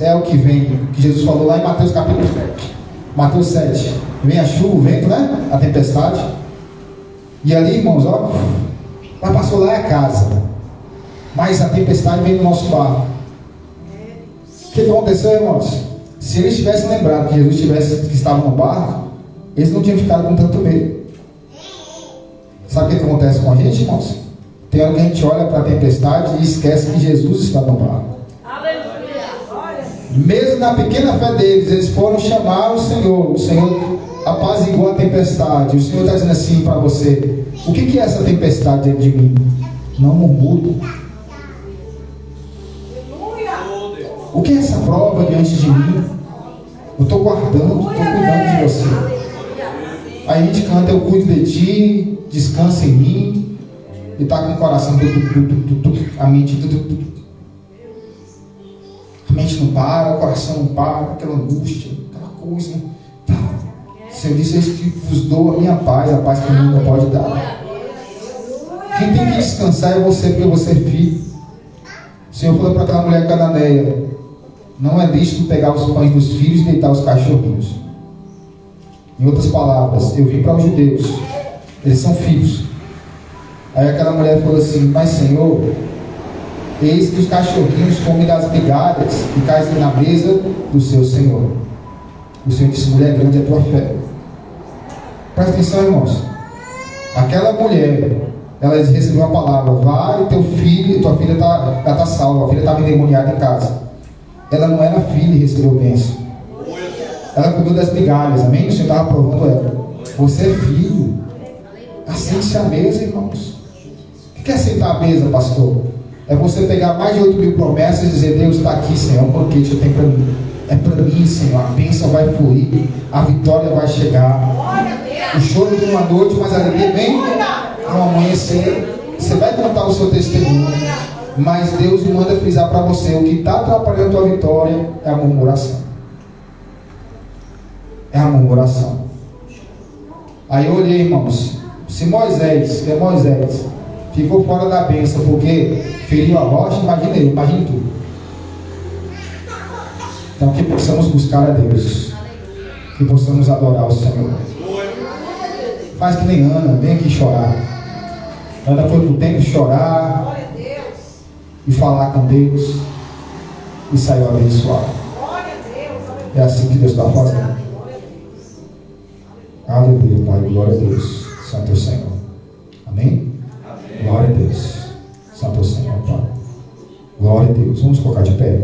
é o que vem, que Jesus falou lá em Mateus capítulo 7. Mateus 7. Vem a chuva, o vento, né? A tempestade. E ali, irmãos, ó, mas passou lá a casa. Mas a tempestade vem do nosso barco. O que aconteceu, irmãos? Se eles tivessem lembrado que Jesus que estava no barco, eles não tinham ficado com tanto medo. Sabe o que acontece com a gente, irmãos? Tem hora que a gente olha para a tempestade e esquece que Jesus está no barco. Mesmo na pequena fé deles, eles foram chamar o Senhor. O Senhor apaziguou a tempestade. O Senhor está dizendo assim para você: o que é essa tempestade dentro de mim? Não murmure. O que é essa prova diante de mim? Eu estou guardando, estou cuidando de você. Aí a gente canta: eu cuido de ti, descansa em mim. E está com o coração, a mente não para, o coração não para, aquela angústia, aquela coisa. O Senhor disse: eu que vos dou a minha paz, a paz que o mundo não pode dar. Quem tem que descansar é você, porque você é filho. O Senhor falou para aquela mulher cananeia: não é lícito pegar os pães dos filhos e deitar os cachorrinhos. Em outras palavras, eu vim para os judeus, eles são filhos. Aí aquela mulher falou assim: mas Senhor, eis que os cachorrinhos comem das migalhas que caem na mesa do seu Senhor. O Senhor disse: mulher, grande é a tua fé. Presta atenção, irmãos. Aquela mulher, ela recebeu a palavra: vai, teu filho, tua filha está salva, a filha estava endemoniada em casa. Ela não era filha e recebeu bênção. Ela comeu das migalhas, amém? O Senhor estava provando ela. Você é filho. Aceite a mesa, irmãos. O que é aceitar a mesa, pastor? É você pegar mais de 8.000 promessas e dizer: Deus está aqui, Senhor, um banquete que eu tenho para mim. É para mim, Senhor, a bênção vai fluir, a vitória vai chegar. O choro de uma noite, mas a alegria vem ao amanhecer. Você vai contar o seu testemunho, mas Deus manda frisar para você: o que está atrapalhando a tua vitória é a murmuração. É a murmuração. Aí eu olhei, irmãos, se Moisés, que é Moisés, ficou fora da bênção porque feriu a rocha, imagine tudo. Então que possamos buscar a Deus, que possamos adorar o Senhor. Faz que nem Ana, vem aqui chorar. Ana foi pro templo chorar e falar com Deus e saiu abençoada. É assim que Deus está fazendo. Aleluia, Pai, glória a Deus. Santo é o Senhor. Amém? Amém. Glória a Deus. Santo é o Senhor, Pai. Glória a Deus. Vamos colocar de pé.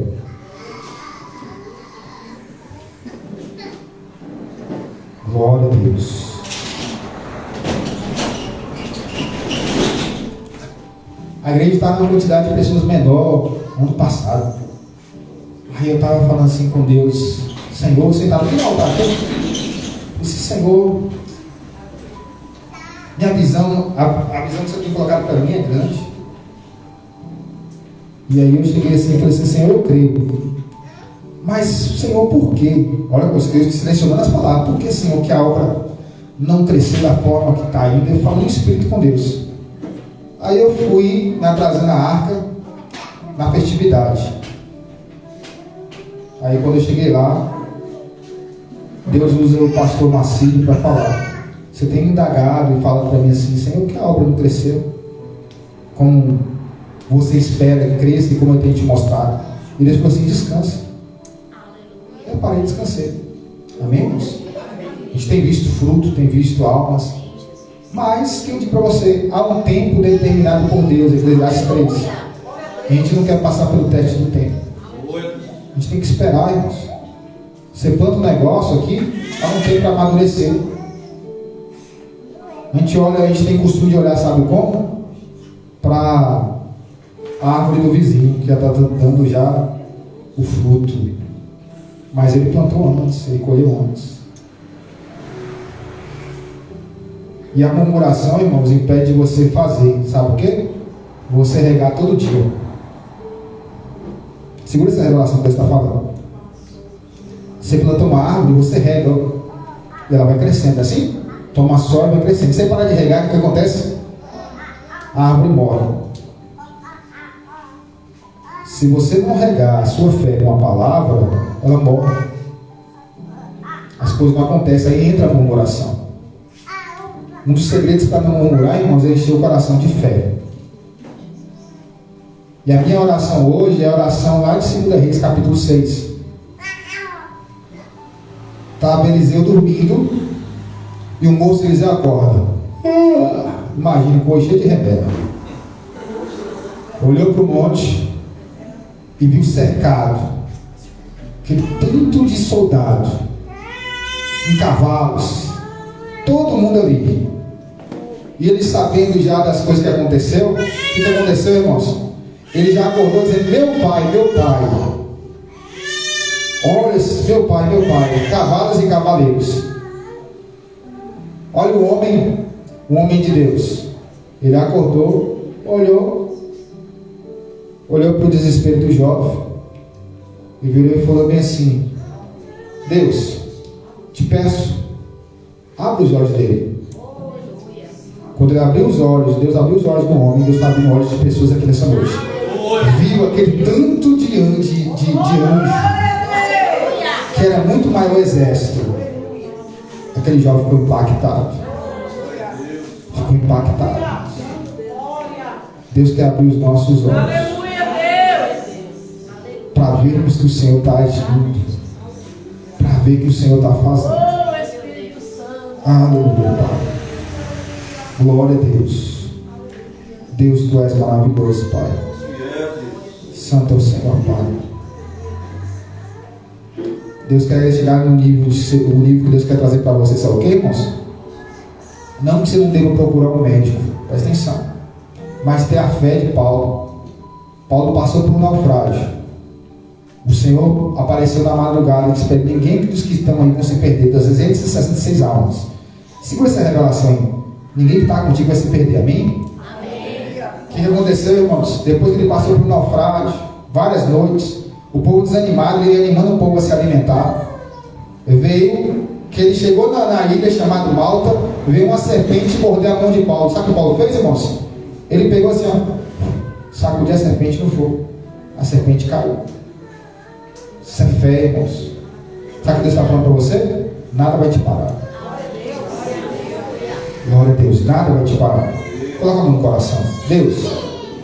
Glória a Deus. A igreja estava numa quantidade de pessoas menor ano passado. Aí eu estava falando assim com Deus: Senhor, você estava aqui no altar. Disse: Senhor, minha visão, a visão que você tem colocado para mim é grande. E aí eu cheguei assim e falei assim: Senhor, eu creio. Mas, Senhor, por quê? Olha, Deus selecionando as palavras. Por que, Senhor, que a obra não cresceu da forma que está indo? Eu falo no Espírito com Deus. Aí eu fui trazendo a arca na festividade. Aí quando eu cheguei lá, Deus usa o pastor Marcílio para falar. Você tem indagado e fala para mim assim: Senhor, que a obra não cresceu como você espera que cresça e como eu tenho te mostrado. E Deus falou assim: descansa. Eu parei e descansei. Amém, irmãos? A gente tem visto fruto, tem visto almas. Mas, que eu digo para você, há um tempo determinado por Deus, Eclesiastes 3. A gente não quer passar pelo teste do tempo. A gente tem que esperar, irmãos. Você planta um negócio aqui, há um tempo para amadurecer. A gente tem costume de olhar, sabe como? Para a árvore do vizinho, que já está dando já o fruto. Mas ele plantou antes, ele colheu antes. E a murmuração, irmãos, impede você fazer. Sabe por quê? Você regar todo dia. Segura essa revelação que Deus está falando. Você planta uma árvore, você rega, e ela vai crescendo, assim? Toma sol e vai crescendo. Se você parar de regar, o que acontece? A árvore morre. Se você não regar a sua fé com a palavra, ela morre. As coisas não acontecem, aí entra a murmuração. Um dos segredos para não murmurar, irmãos, é encher o coração de fé. E a minha oração hoje é a oração lá de 2 Reis, capítulo 6. Estava Eliseu dormindo e o moço Eliseu acorda. Imagina, com cheio de rebelde. Olhou para o monte e viu cercado aquele tanto de soldado em cavalos, todo mundo ali. E ele, sabendo já das coisas que aconteceu, o que aconteceu, irmãos? Ele já acordou dizendo: meu pai, olha, meu pai, cavalos e cavaleiros. Olha o homem de Deus. Ele acordou, olhou para o desespero do jovem e virou e falou bem assim: Deus, te peço, abre os olhos dele. Quando ele abriu os olhos, Deus abriu os olhos do homem, Deus está abrindo os olhos de pessoas aqui nessa noite. Viu aquele tanto de anjo, que era muito maior o exército. Aquele jovem ficou impactado. Deus quer abrir os nossos olhos para vermos que o Senhor está agindo, para ver que o Senhor está fazendo. Aleluia, Pai. Glória a Deus. Deus, Tu és maravilhoso, Pai. Santo é o Senhor, Pai. Deus quer chegar no nível que Deus quer trazer para você, sabe o que, irmãos? Não que você não deva procurar um médico, presta atenção, mas ter a fé de Paulo. Paulo passou por um naufrágio. O Senhor apareceu na madrugada e disse: ninguém dos que estão aí vão se perder, das 266 almas. Segura essa revelação aí. Ninguém que está contigo vai se perder, amém? O que aconteceu, irmãos? Depois que ele passou por um naufrágio, várias noites, o povo desanimado, ele animando o povo a se alimentar. Veio que ele chegou na ilha chamada Malta, veio uma serpente morder a mão de Paulo. Sabe o que Paulo fez, irmãos? Ele pegou assim, sacudiu a serpente no fogo. A serpente caiu. Isso é fé, irmãos. Sabe o que Deus está falando para você? Nada vai te parar. Glória a Deus, nada vai te parar. Coloca a mão no coração. Deus,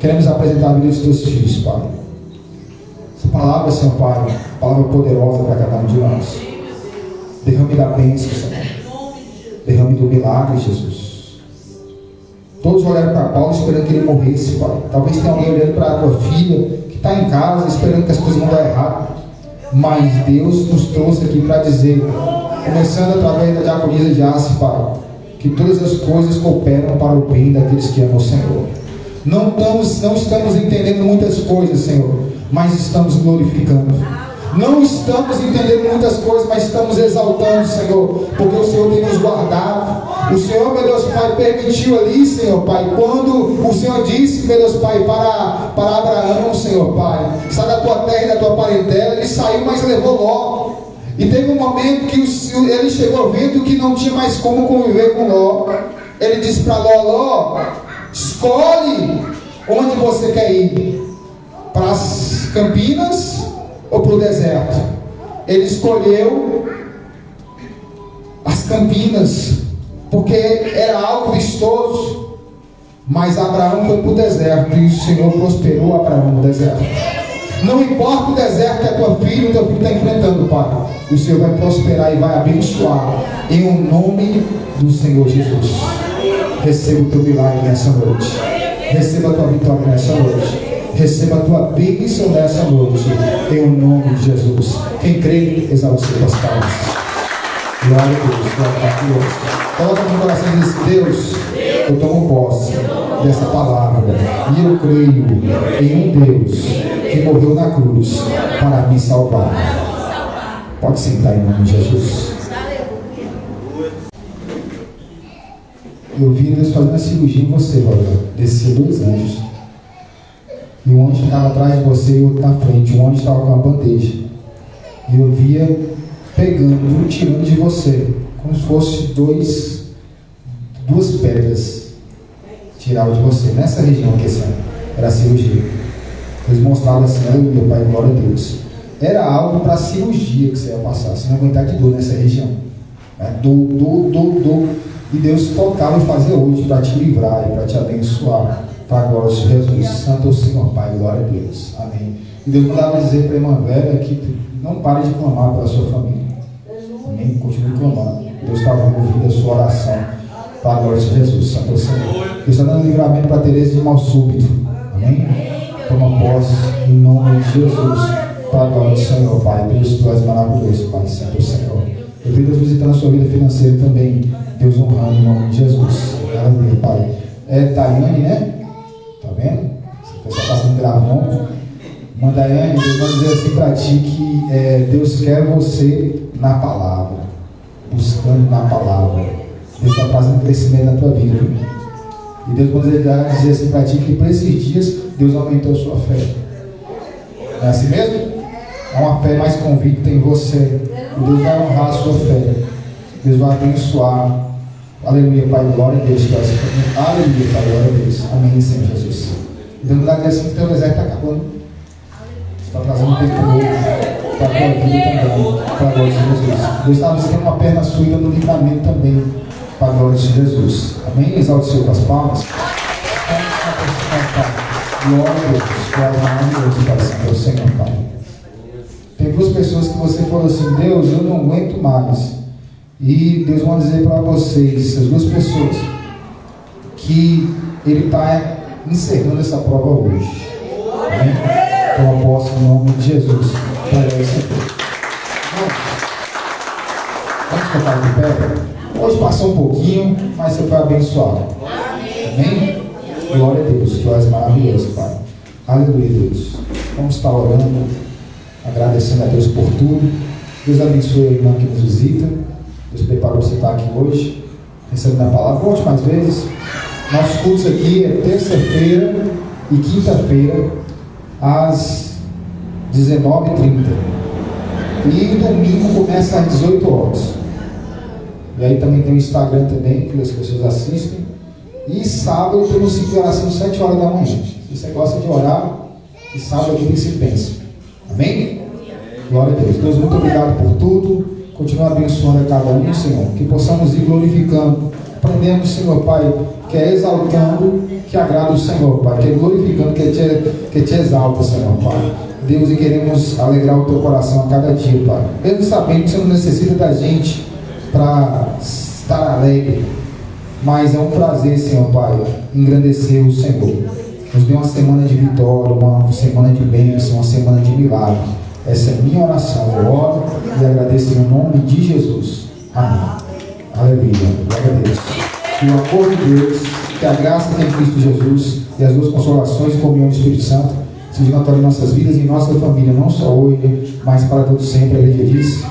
queremos apresentar a vida dos teus filhos, Pai. Essa palavra, Senhor Pai, palavra poderosa para cada um de nós. Derrame da bênção, Senhor. Derrame do milagre, Jesus. Todos olharam para Paulo esperando que ele morresse, Pai. Talvez tenha alguém olhando para a tua filha que está em casa esperando que as coisas vão dar errado. Mas Deus nos trouxe aqui para dizer, começando através da diaconisa de Assi, Pai, que todas as coisas cooperam para o bem daqueles que amam o Senhor. Não estamos entendendo muitas coisas, Senhor, mas estamos glorificando. Não estamos entendendo muitas coisas, mas estamos exaltando, Senhor, porque o Senhor tem nos guardado. O Senhor, meu Deus Pai, permitiu ali, Senhor Pai, quando o Senhor disse, meu Deus Pai, para Abraão, Senhor Pai, sai da tua terra e da tua parentela. Ele saiu, mas levou Ló. E teve um momento que ele chegou vendo que não tinha mais como conviver com Ló. Ele disse para Ló: escolhe onde você quer ir, para as Campinas ou para o deserto. Ele escolheu as Campinas, porque era algo vistoso. Mas Abraão foi para o deserto, e o Senhor prosperou Abraão no deserto. Não importa o deserto que a tua filha, o teu filho está enfrentando, Pai, o Senhor vai prosperar e vai abençoar, em o nome do Senhor Jesus. Receba o teu milagre nessa noite. Receba a tua vitória nessa noite. Receba a tua bênção nessa noite, em o nome de Jesus. Quem crê, exalte as suas palmas. Glória a Deus, glória a Deus. Coloca no coração e diz: Deus, eu tomo posse dessa palavra, e eu creio em um Deus que morreu na cruz para me salvar. Pode sentar em nome de Jesus. Eu vi Deus fazendo a cirurgia em você, Valdir. Desceu 2 anjos. E um anjo ficava atrás de você e o outro na frente. Um anjo estava com uma bandeja. E eu via pegando, tirando de você, como se fosse duas pedras. Tiravam de você. Nessa região aqui, era a cirurgia. Eles mostravam assim: meu Pai, glória a Deus. Era algo para a cirurgia que você ia passar. Você não aguentar de dor nessa região. Dor. E Deus tocava e fazia hoje para te livrar e para te abençoar. Para a glória de Jesus. Santo é o Senhor, Pai, glória a Deus. Amém. E Deus mandava dizer para a irmã velha que não pare de clamar pela sua família. Amém. Continue clamando. Deus está ouvindo a sua oração. Para a glória de Jesus. Santo é o Senhor. Deus está dando livramento para Tereza de mal súbito. Amém. Toma posse em nome de Jesus. Para a glória do Senhor, Pai. Deus, tu és maravilhoso, Pai. Santo é o Senhor. Eu vejo Deus visitando a sua vida financeira também. Deus honrando em nome de Jesus. Aleluia, Pai. É Daiane, né? Tá vendo? Você está passando gravão. Manda Daiane, Deus vai dizer assim para ti que Deus quer você na palavra. Buscando na palavra. Deus está trazendo crescimento na tua vida. Viu? E Deus vai dizer assim para ti que por esses dias Deus aumentou a sua fé. Não é assim mesmo? É uma fé mais convicta em você. E Deus vai honrar a sua fé. Deus vai abençoar. Aleluia, Pai, glória a Deus. Aleluia, Pai, glória a Deus. Amém, Senhor Jesus. E Deus vai dizer assim que o teu exército está acabando. Está trazendo um tempo novo para a tua vida também. Para a glória de Jesus. Deus está buscando uma perna sua no livramento também. Para a glória de Jesus. Amém? Exalte o Senhor com as palmas. Glória a Deus. Glória a Deus, Pai Santo, é o Senhor, Pai. Tem duas pessoas que você falou assim: Deus, eu não aguento mais. E Deus vai dizer para vocês, essas duas pessoas, que Ele está encerrando essa prova hoje. Amém? Então eu posso, em nome de Jesus, para esse vamos ficar de pé? Hoje passou um pouquinho, mas você foi abençoado. Amém? Glória a Deus, tu és maravilhoso, Pai. Aleluia, Deus. Vamos estar orando, agradecendo a Deus por tudo. Deus abençoe a irmã que nos visita. Deus preparou você estar aqui hoje, recebendo a palavra. Volte mais vezes. Nossos cultos aqui é terça-feira e quinta-feira, às 19h30. E domingo começa às 18 horas. E aí também tem o Instagram também, que as pessoas assistem. E sábado temos 5 de oração, 7 horas da manhã. Se você gosta de orar, e sábado aqui tem se pensa. Amém? Glória a Deus. Deus, muito obrigado por tudo. Continua abençoando a cada um, Senhor. Que possamos ir glorificando. Aprendemos, Senhor, Pai, que é exaltando, que agrada o Senhor, Pai. Que é glorificando, que te exalta, Senhor, Pai. Deus, e queremos alegrar o teu coração a cada dia, Pai. Mesmo sabendo que você não necessita da gente para estar alegre. Mas é um prazer, Senhor, Pai, engrandecer o Senhor. Nos dê uma semana de vitória, uma semana de bênção, uma semana de milagre. Essa é a minha oração. Eu oro e agradeço em nome de Jesus. Amém. Aleluia. Glória a Deus. Que o amor de Deus, que a graça que tem em Cristo Jesus e as duas consolações e comunhão do Espírito Santo sejam notórias em nossas vidas e em nossa família, não só hoje, mas para todos sempre. A igreja diz.